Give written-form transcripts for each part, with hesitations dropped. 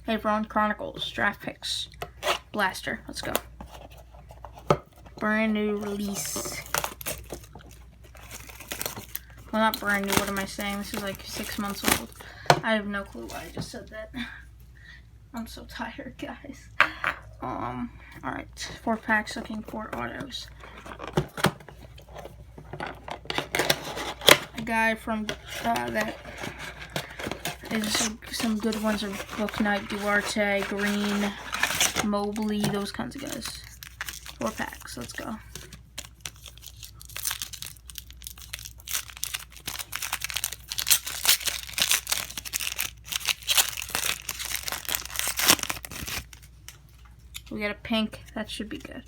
Hey everyone, Chronicles, draft picks, blaster, let's go. Brand new release. Well, not brand new, what am I saying? This is like 6 months old. I have no clue why I just said that. I'm so tired, guys. Alright, 4 packs, looking for autos. A guy from that is some good ones are Book Knight, Duarte, Green, Mobley, those kinds of guys. 4 packs, let's go. We got a pink, that should be good.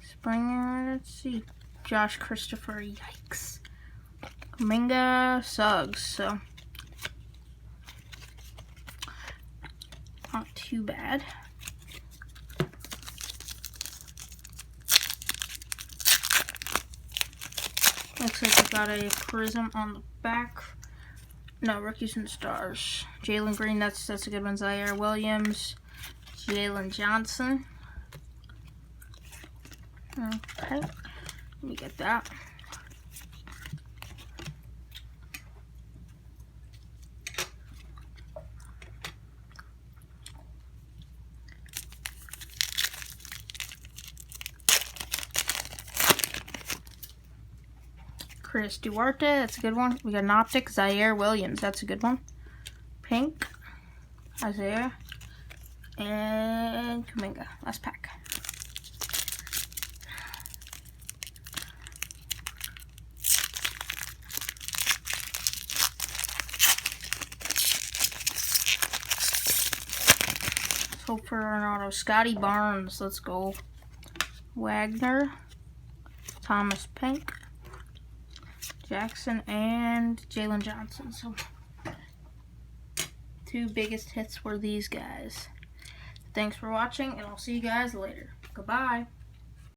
Springer, let's see. Josh Christopher, yikes. Kuminga, Suggs, so not too bad. Looks like we got a prism on the back. No, rookies and stars. Jalen Green, that's a good one. Zaire Williams, Jalen Johnson. Okay, let me get that. Chris Duarte, that's a good one. We got an optic, Zaire Williams, that's a good one. Pink, Isaiah, and Kuminga, last pack. Let's hope for an auto. Scotty Barnes, let's go. Wagner, Thomas Pink, Jackson, and Jalen Johnson. So 2 biggest hits were these guys. Thanks for watching, and I'll see you guys later. Goodbye.